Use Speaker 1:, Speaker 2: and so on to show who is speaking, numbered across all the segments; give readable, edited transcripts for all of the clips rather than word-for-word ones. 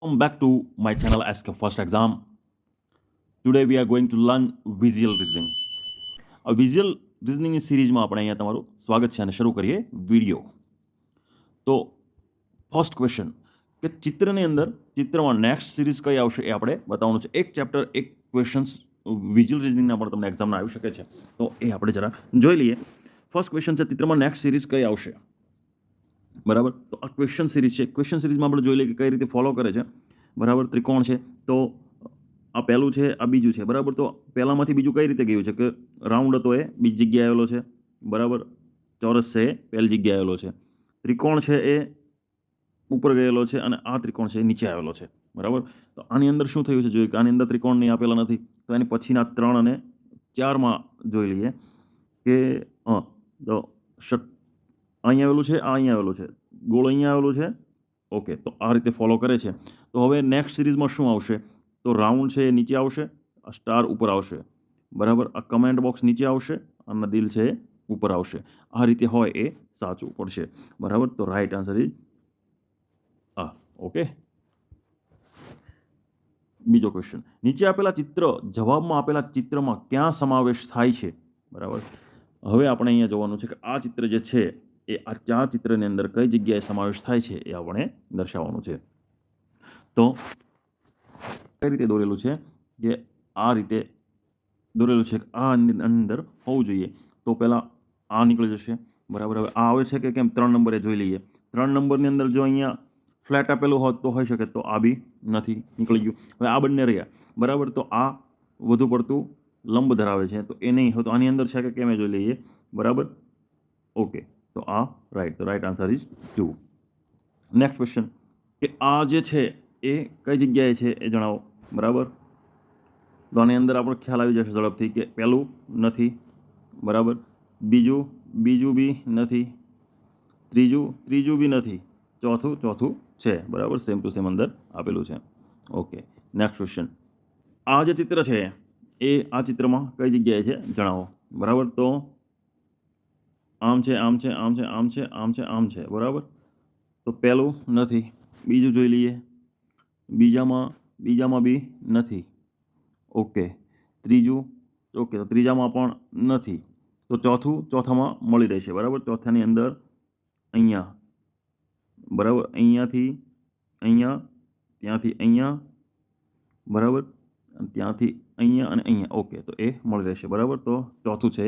Speaker 1: Welcome back to my channel Ask a First Exam. Today we are going to learn visual reasoning. આ visual રિઝનિંગની સિરીઝમાં આપણે અહીંયા તમારું સ્વાગત છે અને શરૂ કરીએ વિડીયો. તો ફર્સ્ટ ક્વેશ્ચન કે ચિત્રની અંદર ચિત્રમાં નેક્સ્ટ સિરીઝ કઈ આવશે એ આપણે બતાવવાનું છે. એક ચેપ્ટર એક ક્વેશ્ચન્સ વિઝ્યુઅલ રિઝનિંગના પણ તમને એક્ઝામમાં આવી શકે છે. તો એ આપણે જરા જોઈ લઈએ. ફર્સ્ટ ક્વેશ્ચન છે ચિત્રમાં નેક્સ્ટ સિરીઝ કઈ આવશે. બરાબર, તો આ ક્વેશ્ચન સિરીઝ છે. ક્વેશ્ચન સિરીઝમાં આપણે જોઈ લઈએ કે કઈ રીતે ફોલો કરે છે. બરાબર, ત્રિકોણ છે તો આ પહેલું છે, આ બીજું છે. બરાબર, તો પહેલામાંથી બીજું કઈ રીતે ગયું છે કે રાઉન્ડ હતો એ બીજી જગ્યાએ આવેલો છે. બરાબર, ચોરસ છે એ પહેલી જગ્યાએ આવેલો છે. ત્રિકોણ છે એ ઉપર ગયેલો છે અને આ ત્રિકોણ છે એ નીચે આવેલો છે. બરાબર, તો આની અંદર શું થયું છે જોઈએ કે આની અંદર ત્રિકોણ નહીં આપેલા નથી. તો એની પછીના 3 અને 4માં જોઈ લઈએ કે તો અહીંયા આવેલું છે, આ અહીંયા આવેલું છે, ગોળ અહીંયા આવેલું છે. ઓકે, તો આ રીતે ફોલો કરે છે. તો હવે નેક્સ્ટ સિરીઝમાં શું આવશે? તો રાઉન્ડ છે એ નીચે આવશે, આ સ્ટાર ઉપર આવશે. બરાબર, આ કમેન્ટ બોક્સ નીચે આવશે અને દિલ છે એ ઉપર આવશે. આ રીતે હોય એ સાચું પડશે. બરાબર, તો રાઈટ આન્સર ઇઝ આ. ઓકે, બીજો ક્વેશ્ચન, નીચે આપેલા ચિત્ર જવાબમાં આપેલા ચિત્રમાં ક્યાં સમાવેશ થાય છે? બરાબર, હવે આપણે અહીંયા જોવાનું છે કે આ ચિત્ર જે છે એ આ 4 ચિત્રની અંદર કઈ જગ્યાએ સમાવેશ થાય છે એ આપણે દર્શાવવાનું છે. તો કઈ રીતે દોરેલું છે કે આ રીતે દોરેલું છે કે આ અંદર હોવું જોઈએ. તો પહેલાં આ નીકળી જશે. બરાબર, હવે આ આવે છે કે કેમ 3 નંબરે જોઈ લઈએ. 3 નંબરની અંદર જો અહીંયા ફ્લેટ આપેલું હોત તો હોઈ શકે, તો આ બી નથી, નીકળી ગયું. હવે આ બંને રહ્યા. બરાબર, તો આ વધુ પડતું લંબ ધરાવે છે તો એ નહીં હોય. તો આની અંદર છે કે કેમ એ જોઈ લઈએ. બરાબર, ઓકે, તો આ રાઈટ. તો right answer is 2. Next question કે આ જે છે એ કઈ જગ્યાએ છે એ જણાવો. બરાબર, તો આની અંદર આપણો ખ્યાલ આવી જશે ઝડપથી કે પહેલું નથી. બરાબર, બીજું બી નથી, ત્રીજું બી નથી, ચોથું છે. બરાબર, સેમ ટુ સેમ અંદર આપેલું છે. ઓકે, નેક્સ્ટ ક્વેશ્ચન, આ જે ચિત્ર છે એ આ ચિત્રમાં કઈ જગ્યાએ છે જણાવો. બરાબર, તો આમ છે, આમ છે, આમ છે, આમ છે, આમ છે, આમ છે. બરાબર, તો પહેલું નથી, બીજું જોઈ લઈએ, બીજામાં બી નથી. ઓકે, ત્રીજું, ઓકે, તો ત્રીજામાં પણ નથી. તો ચોથામાં મળી રહેશે. બરાબર, ચોથાની અંદર અહીંયા, બરાબર, અહીંયાથી અહીંયા, ત્યાંથી અહીંયા, બરાબર, ત્યાંથી અહીંયા અને અહીંયા. ઓકે, તો એ મળી રહેશે. બરાબર, તો ચોથું છે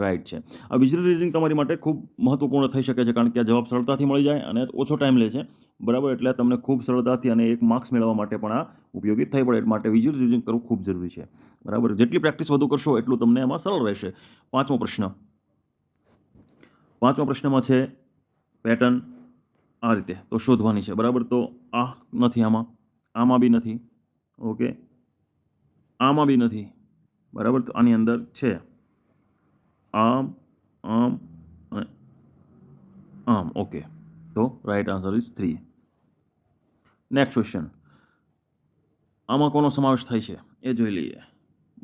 Speaker 1: રાઈટ છે. આ વિઝ્યુઅલ રીઝનિંગ તમારી માટે ખૂબ મહત્વપૂર્ણ થઈ શકે છે કારણ કે આ જવાબ સરળતાથી મળી જાય અને ઓછો ટાઈમ લે છે. બરાબર, એટલે તમને ખૂબ સરળતાથી અને 1 માર્ક્સ મેળવવા માટે પણ આ ઉપયોગી થઈ પડે. એટલે માટે વિઝ્યુઅલ રીઝનિંગ કરવું ખૂબ જરૂરી છે. બરાબર, જેટલી પ્રેક્ટિસ વધુ કરશો એટલું તમને એમાં સરળ રહેશે. પાંચમો પ્રશ્નમાં છે પેટર્ન આ રીતે તો શોધવાની છે. બરાબર, તો આ નથી, આમાં બી નથી. ઓકે, આમાં બી નથી. બરાબર, તો આની અંદર છે આમ, આમ અને આમ. ઓકે, તો right answer is 3. Next question, આમાં કોનો સમાવેશ થાય છે એ જોઈ લઈએ.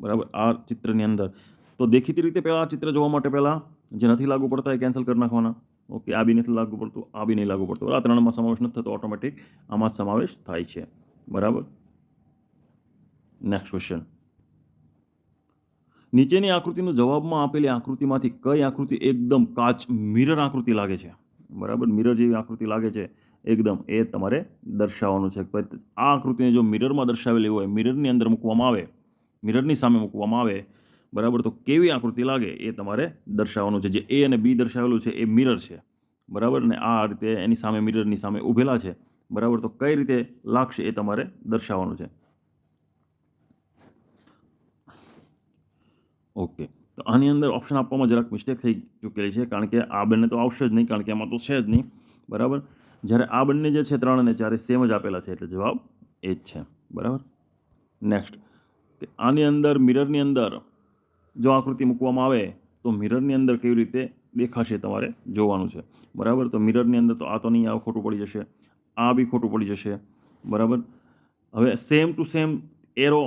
Speaker 1: બરાબર, આ ચિત્રની અંદર તો દેખીતી રીતે પહેલાં આ ચિત્ર જોવા માટે પહેલાં જે નથી લાગુ પડતા એ કેન્સલ કરી નાખવાના. ઓકે, આ બી નથી લાગુ પડતું, આ બી નહીં લાગુ પડતું. આ 3માં સમાવેશ નથી થતો, ઓટોમેટિક આમાં સમાવેશ થાય છે. બરાબર, નેક્સ્ટ ક્વેશ્ચન, નીચેની આકૃતિનો જવાબમાં આપેલી આકૃતિમાંથી કઈ આકૃતિ એકદમ કાચ મિરર આકૃતિ લાગે છે? બરાબર, મિરર જેવી આકૃતિ લાગે છે એકદમ, એ તમારે દર્શાવવાનું છે. આ આકૃતિને જો મિરરમાં દર્શાવેલી હોય, મિરરની અંદર મૂકવામાં આવે, મિરરની સામે મૂકવામાં આવે, બરાબર, તો કેવી આકૃતિ લાગે એ તમારે દર્શાવવાનું છે. જે એ અને બી દર્શાવેલું છે એ મિરર છે. બરાબર, ને આ રીતે એની સામે મિરરની સામે ઊભેલા છે. બરાબર, તો કઈ રીતે લાગશે એ તમારે દર્શાવવાનું છે. ઓકે, તો આની અંદર ઓપ્શન આપવામાં જરાક મિસ્ટેક થઈ ચૂકેલી છે કારણ કે આ બંને તો આવશે જ નહીં, કારણ કે એમાં તો છે જ નહીં. બરાબર, જ્યારે આ બંને જે છે 3 અને 4 સેમ જ આપેલા છે એટલે જવાબ એ જ છે. બરાબર, નેક્સ્ટ કે આની અંદર મિરરની અંદર જો આકૃતિ મૂકવામાં આવે તો મિરરની અંદર કેવી રીતે દેખાશે તમારે જોવાનું છે. બરાબર, તો મિરરની અંદર તો આ તો નહીં આવે, ખોટું પડી જશે. આ બી ખોટું પડી જશે. બરાબર, હવે સેમ ટુ સેમ એરો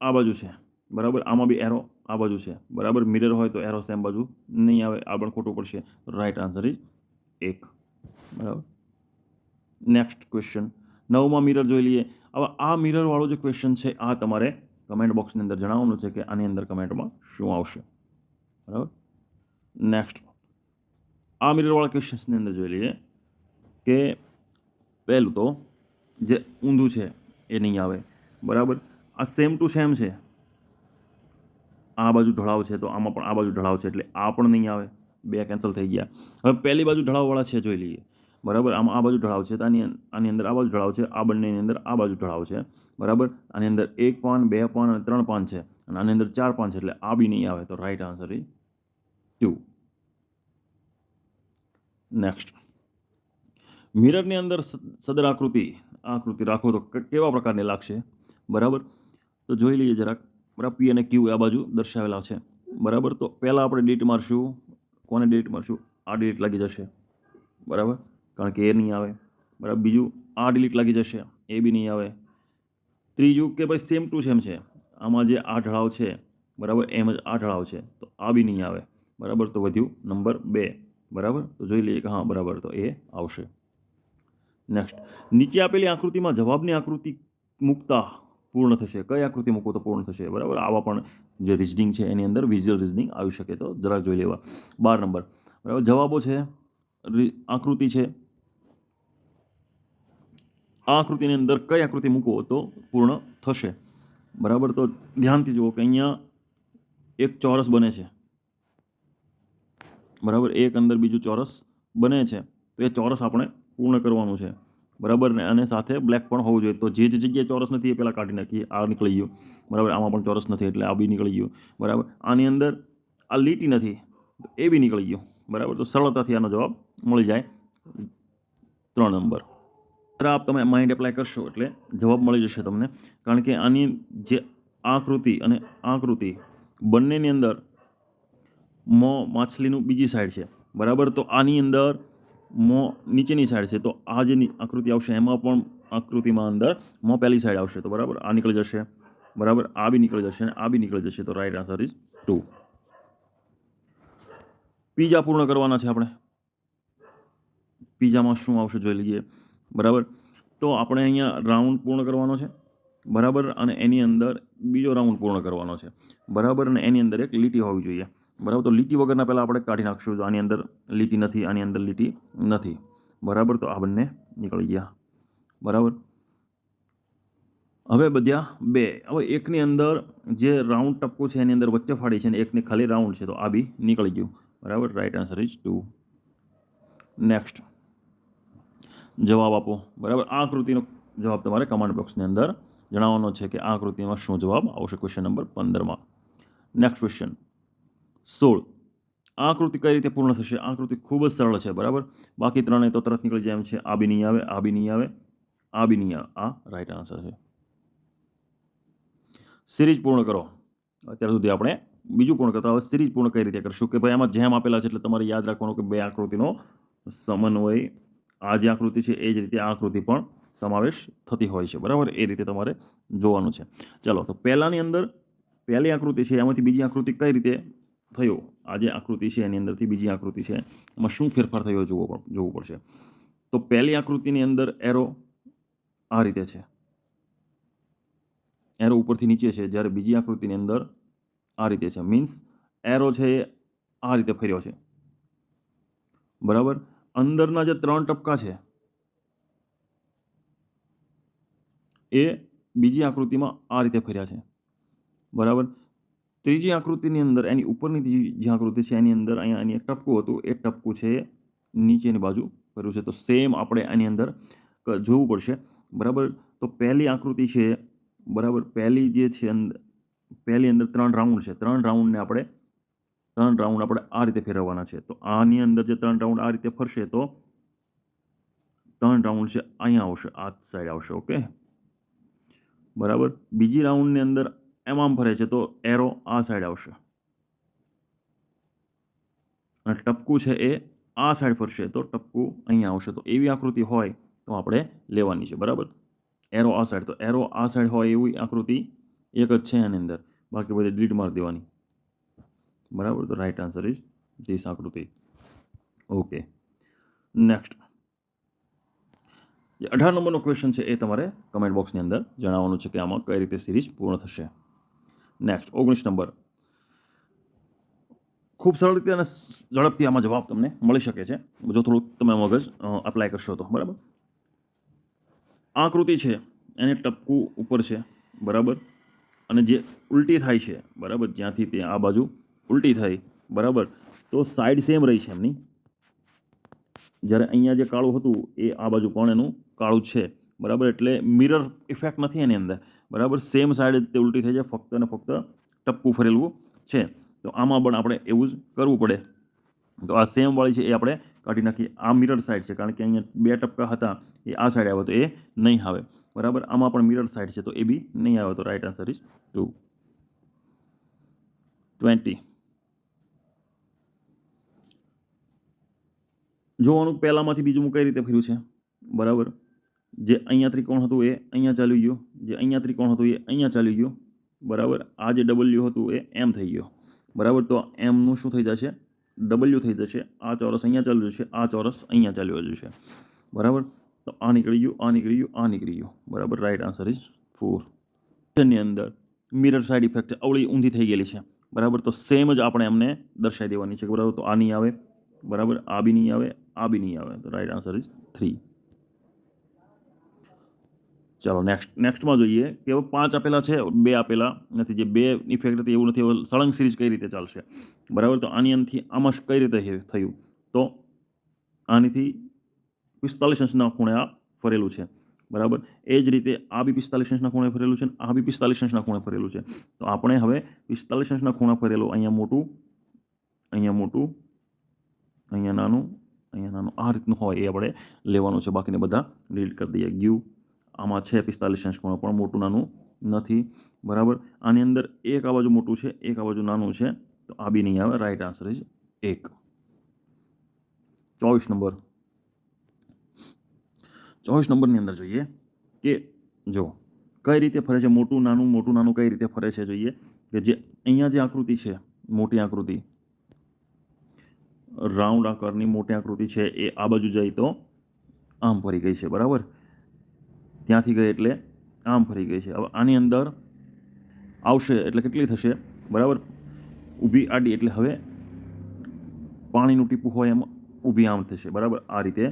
Speaker 1: આ બાજુ છે. બરાબર, આમાં બી એરો આ બાજુ છે. બરાબર, મિરર હોય તો એરો સેમ બાજુ નહીં આવે, આ પણ ખોટું પડશે. Right answer is 1. બરાબર, નેક્સ્ટ ક્વેશ્ચન, 9માં મિરર જોઈ લઈએ. હવે આ મિરરવાળો જે ક્વેશ્ચન છે આ તમારે કમેન્ટ બોક્સની અંદર જણાવવાનું છે કે આની અંદર કમેન્ટમાં શું આવશે. બરાબર. નેક્સ્ટ આ મિરરવાળા ક્વેશ્ચન્સની અંદર જોઈ લઈએ કે પહેલું તો જે ઊંધું છે એ નહીં આવે. બરાબર. આ સેમ ટુ સેમ છે, આ બાજુ ઢળાવ છે તો આમાં પણ આ બાજુ ઢળાવ છે એટલે આ પણ નહીં આવે, બે કેન્સલ થઈ ગયા. હવે પહેલી બાજુ ઢળાવવાળા છે જોઈ લઈએ. બરાબર. આમાં આ બાજુ ઢળાવ છે તો આની અંદર આ બાજુ ઢળાવ છે, આ બંનેની અંદર આ બાજુ ઢળાવ છે. બરાબર. આની અંદર 1 પાન 2 પાન અને 3 પાન છે અને આની અંદર 4 પાન છે એટલે આ બી નહીં આવે. તો રાઈટ આન્સર ઇઝ 2. નેક્સ્ટ, મિરરની અંદર સદર આકૃતિ રાખો તો કેવા પ્રકારની લાગશે. બરાબર. તો જોઈ લઈએ જરાક. બરાબર. પી અને ક્યુ આ બાજુ દર્શાવેલા છે. બરાબર. તો પહેલાં આપણે ડિલીટ મારશું. કોને ડિલીટ મારશું? આ ડિલીટ લાગી જશે. બરાબર. કારણ કે એ નહીં આવે. બરાબર. બીજું આ ડિલીટ લાગી જશે, એ બી નહીં આવે. ત્રીજું કે ભાઈ સેમ ટુ સેમ છે, આમાં જે આ ઢળાવ છે બરાબર એમ જ આ ઢળાવ છે તો આ બી નહીં આવે. બરાબર. તો વધ્યું નંબર 2. બરાબર. તો જોઈ લઈએ કે હા બરાબર, તો એ આવશે. નેક્સ્ટ, નીચે આપેલી આકૃતિમાં જવાબની આકૃતિ મૂકતા પૂર્ણ થશે. કઈ આકૃતિ મૂકો તો પૂર્ણ થશે. બરાબર. આવા પણ જે રિઝનિંગ છે એની અંદર વિઝ્યુઅલ રિઝનિંગ આવી શકે, તો જરાક જોઈ લેવા. 12 નંબર. બરાબર. જવાબો છે, આકૃતિ છે. આ આકૃતિની અંદર કઈ આકૃતિ મૂકો તો પૂર્ણ થશે. બરાબર. તો ધ્યાનથી જુઓ કે અહીંયા એક ચોરસ બને છે. બરાબર. એક અંદર બીજું ચોરસ બને છે તો એ ચોરસ આપણે પૂર્ણ કરવાનું છે. બરાબર. ને અને સાથે બ્લેક પણ હોવું જોઈએ. તો જે જગ્યાએ ચોરસ નથી એ પહેલાં કાઢી નાખીએ. આ નીકળી ગયું. બરાબર. આમાં પણ ચોરસ નથી એટલે આ બી નીકળી ગયું. બરાબર. આની અંદર આ લીટી નથી તો એ બી નીકળી ગયું. બરાબર. તો સરળતાથી આનો જવાબ મળી જાય. 3 નંબર. આપ તમે માઇન્ડ એપ્લાય કરશો એટલે જવાબ મળી જશે તમને. કારણ કે આની જે આકૃતિ અને આકૃતિ બંનેની અંદર માછલીનું બીજી સાઈડ છે. બરાબર. તો આની અંદર નીચેની સાઈડ છે તો આ જે આકૃતિ આવશે એમાં પણ આકૃતિમાં અંદર પહેલી સાઈડ આવશે. તો બરાબર આ નીકળી જશે. બરાબર. આ બી નીકળી જશે અને આ બી નીકળી જશે. તો રાઈટ આન્સર ઇઝ 2. પીઝા પૂર્ણ કરવાના છે આપણે. પીઝામાં શું આવશે જોઈ લઈએ. બરાબર. તો આપણે અહીંયા રાઉન્ડ પૂર્ણ કરવાનો છે. બરાબર. અને એની અંદર બીજો રાઉન્ડ પૂર્ણ કરવાનો છે. બરાબર. અને એની અંદર એક લીટી હોવી જોઈએ. બરાબર. તો લીટી વગરના પહેલાં આપણે કાઢી નાખશું. જો આની અંદર લીટી નથી, આની અંદર લીટી નથી. બરાબર. તો આ બંને નીકળી ગયા. બરાબર. હવે બધ્યા 2. હવે એકની અંદર જે રાઉન્ડ ટપકો છે એની અંદર વચ્ચે ફાડી છે અને એકની ખાલી રાઉન્ડ છે તો આ બી નીકળી ગયું. બરાબર. Right answer is 2. નેક્સ્ટ, જવાબ આપો. બરાબર. આ આકૃતિનો જવાબ તમારે કમેન્ટ બોક્સની અંદર જણાવવાનો છે કે આ આકૃતિમાં શું જવાબ આવશે. ક્વેશ્ચન નંબર 15માં. Next question 16. આ આકૃતિ કઈ રીતે પૂર્ણ થશે? આ આકૃતિ ખૂબ જ સરળ છે. બરાબર. બાકી ત્રણેય તો તરત નીકળી જાય એમ છે. આ બી નહીં આવે, આ બી નહીં આવે, આ બી નહીં આવે. આ રાઈટ આન્સર છે. સિરીઝ પૂર્ણ કરો. અત્યાર સુધી આપણે બીજું પૂર્ણ કરતા, હવે સિરીઝ પૂર્ણ કઈ રીતે કરશું કે ભાઈ આમાં જેમ આપેલા છે એટલે તમારે યાદ રાખવાનું કે બે આકૃતિનો સમન્વય, આ જે આકૃતિ છે એ જ રીતે આ આકૃતિ પણ સમાવેશ થતી હોય છે. બરાબર. એ રીતે તમારે જોવાનું છે. ચાલો, તો પહેલાની અંદર પહેલી આકૃતિ છે એમાંથી બીજી આકૃતિ કઈ રીતે થયો? આ જે આકૃતિ છે એની અંદરથી બીજી આકૃતિ છે એમાં શું ફેરફાર થયો જોવું પડશે. તો પહેલી આકૃતિની અંદર એરો આ રીતે છે, એરો ઉપરથી નીચે છે, જ્યારે બીજી આકૃતિની અંદર આ રીતે છે. મીન્સ એરો છે એ આ રીતે ફર્યો છે. બરાબર. અંદરના જે 3 ટપકા છે એ બીજી આકૃતિમાં આ રીતે ફર્યા છે. બરાબર. ત્રીજી આકૃતિની અંદર એની ઉપરની જે આકૃતિ છે એની અંદર અહીંયા એની એક ટપકું હતું, એ ટપકું છે નીચેની બાજુ ફર્યું છે. તો સેમ આપણે આની અંદર જોવું પડશે. બરાબર. તો પહેલી આકૃતિ છે, બરાબર, પહેલી જે છે પહેલી અંદર 3 રાઉન્ડ છે. 3 રાઉન્ડ આપણે આ રીતે ફેરવવાના છે. તો આની અંદર જે 3 રાઉન્ડ આ રીતે ફરશે તો 3 રાઉન્ડ છે અહીંયા આવશે, આ સાઈડ આવશે. ઓકે. બરાબર. બીજી રાઉન્ડની અંદર એમ ફરે છે તો એરો આ સાઈડ આવશે અને ટપકું છે એ આ સાઈડ ફરશે તો ટપકું અહીંયા આવશે. તો એવી આકૃતિ હોય તો આપણે લેવાની છે. બરાબર. એરો આ સાઈડ, તો એરો આ સાઈડ હોય એવી આકૃતિ એક જ છે એની અંદર, બાકી બધી ડિલીટ મારી દેવાની. બરાબર. તો રાઈટ આન્સર ઇઝ ધીસ આકૃતિ. ઓકે. નેક્સ્ટ, જે 18 નંબરનો ક્વેશ્ચન છે એ તમારે કમેન્ટ બોક્સની અંદર જણાવવાનું છે કે આમાં કઈ રીતે સિરીઝ પૂર્ણ થશે. Next 19 number. ખૂબ સરળ રીતે અને ઝડપથી આમાં જવાબ તમને મળી શકે છે જો થોડુંક તમે મગજ અપ્લાય કરશો તો. બરાબર, આકૃતિ છે એને ટપકું ઉપર છે, બરાબર, અને જે ઉલટી થાય છે, બરાબર, જ્યાંથી તે આ બાજુ ઉલટી થઈ, બરાબર, તો સાઈડ સેમ રહી છે એમની. જ્યારે અહીંયા જે કાળું હતું એ આ બાજુ પણ એનું કાળું છે, બરાબર, એટલે મિરર ઇફેક્ટ નથી એની અંદર, બરાબર, સેમ સાઈડ તે ઉલટી થઈ જાય, ફક્ત અને ફક્ત ટપકું ફરેલું છે. તો આમાં પણ આપણે એવું જ કરવું પડે. તો આ સેમ વાળી છે એ આપણે કાઢી નાખીએ. આ મિરર સાઈડ છે કારણ કે અહીંયા 2 ટપકા હતા એ આ સાઈડ આવે તો એ નહીં આવે, બરાબર. આમાં પણ મિરર સાઈડ છે તો એ બી નહીં આવે, તો રાઈટ આન્સર ઇઝ 2. 20. જોવાનું પહેલામાંથી બીજું કઈ રીતે ફર્યું છે, બરાબર. જે અહીંયા ત્રિકોણ હતું એ અહીંયા ચાલ્યું ગયું, જે અહીંયા ત્રિકોણ હતું એ અહીંયા ચાલ્યું ગયું, બરાબર. આ જે ડબલ્યુ હતું એ એમ થઈ ગયો, બરાબર. તો એમનું શું થઈ જશે, ડબલ્યુ થઈ જશે. આ ચોરસ અહીંયા ચાલ્યું જશે, આ ચોરસ અહીંયા ચાલ્યું જશે, બરાબર. તો આ નીકળી ગયું, આ નીકળી ગયું, આ નીકળી ગયું, બરાબર. Right answer is 4. ની અંદર મિરર સાઈડ ઇફેક્ટ અવળી ઊંધી થઈ ગયેલી છે, બરાબર. તો સેમ જ આપણે એમને દર્શાવી દેવાની છે, બરાબર. તો આ નહીં આવે, બરાબર, આ બી નહીં આવે, આ બી નહીં આવે, તો રાઈટ આન્સર ઇઝ 3. ચાલો નેક્સ્ટમાં જોઈએ કે હવે 5 આપેલા છે, 2 આપેલા નથી. જે 2 ઇફેક્ટ હતી એવું નથી, હવે સળંગ સિરીઝ કઈ રીતે ચાલશે, બરાબર. તો આની અંદરથી આમાં કઈ રીતે થયું, તો આનીથી 45 અંશના ખૂણે આ ફરેલું છે, બરાબર. એ જ રીતે આ બી 45 અંશના ખૂણે ફરેલું છે, આ બી 45 અંશના ખૂણે ફરેલું છે. તો આપણે હવે 45 અંશના ખૂણા ફરેલું અહીંયા મોટું, અહીંયા મોટું, અહીંયા નાનું, અહીંયા નાનું, આ રીતનું હોય એ આપણે લેવાનું છે. બાકીને બધા ડિલીટ કરી દઈએ. ગયું, આમાં છે 45 અંશ ખૂણો પણ મોટું નાનું નથી, બરાબર. આની અંદર એક આ બાજુ મોટું છે, એક આ બાજુ નાનું છે, તો આ બી નહીં આવે. Right answer is 1. 24 નંબર. 24 નંબરની અંદર જોઈએ કે જો કઈ રીતે ફરે છે, મોટું નાનું કઈ રીતે ફરે છે. જોઈએ કે જે અહીંયા જે આકૃતિ છે, મોટી આકૃતિ, રાઉન્ડ આકારની મોટી આકૃતિ છે, એ આ બાજુ જઈ તો આમ ફરી ગઈ છે, બરાબર. ત્યાંથી ગઈ એટલે આમ ફરી ગઈ છે. હવે આની અંદર આવશે એટલે કેટલી થશે, બરાબર. ઊભી આડી એટલે હવે પાણીનું ટીપું હોય એમ ઊભી આમ થશે, બરાબર. આ રીતે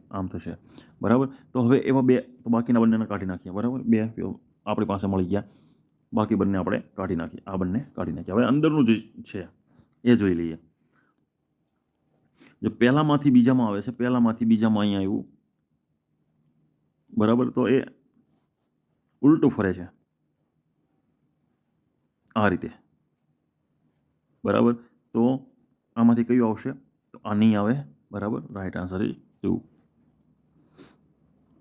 Speaker 1: આમ થશે, બરાબર. તો હવે એમાં 2, તો બાકીના બંનેને કાઢી નાખીએ, બરાબર. 2 આપણી પાસે મળી ગયા, બાકી બંને આપણે કાઢી નાખીએ, આ બંને કાઢી નાખીએ. હવે અંદરનું જે છે એ જોઈ લઈએ. જો પહેલામાંથી બીજામાં આવે છે, પહેલામાંથી બીજામાં અહીંયા આવ્યું, બરાબર. તો એ ઉલટું ફરે છે આ રીતે, બરાબર. તો આમાંથી કયું આવશે, તો આ નહીં આવે, બરાબર. Right answer is 2.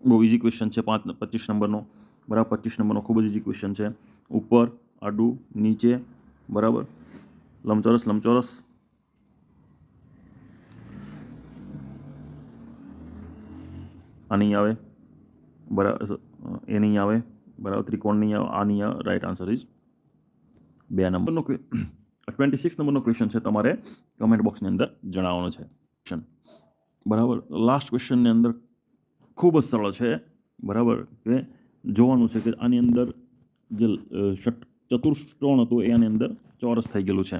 Speaker 1: બહુ ઇઝી ક્વેશ્ચન છે 25 નંબરનો, બરાબર. 25 નંબરનો ખૂબ જ ઇઝી ક્વેશ્ચન છે. ઉપર આડું, નીચે, બરાબર, લંબચોરસ, લંબચોરસ, આ નહીં આવે, બરાબર. એ નહીં આવે, બરાબર. ત્રિકોણ નહીં આવે, આ નહીં આવે. રાઈટ આન્સર ઇઝ 2 નંબરનો 26 નંબરનો ક્વેશ્ચન છે, તમારે કમેન્ટ બોક્સની અંદર જણાવવાનો છે, બરાબર. લાસ્ટ ક્વેશ્ચનની અંદર ખૂબ જ સરળ છે, બરાબર. કે જોવાનું છે કે આની અંદર જે ચતુષ્કોણ હતું એ આની અંદર ચોરસ થઈ ગયેલું છે,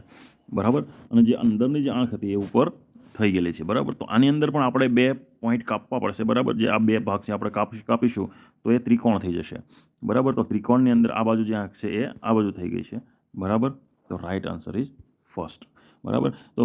Speaker 1: બરાબર. અને જે અંદરની જે આંખ હતી એ ઉપર થઈ ગયેલી છે, બરાબર. તો આની અંદર પણ આપણે 2 પોઈન્ટ કાપવા પડશે, બરાબર. જે આ 2 ભાગ છે આપણે કાપીશું તો એ ત્રિકોણ થઈ જશે, બરાબર. તો ત્રિકોણની અંદર આ બાજુ જે આંખ છે એ આ બાજુ થઈ ગઈ છે, બરાબર. તો રાઈટ આન્સર ઇઝ 1st, બરાબર. તો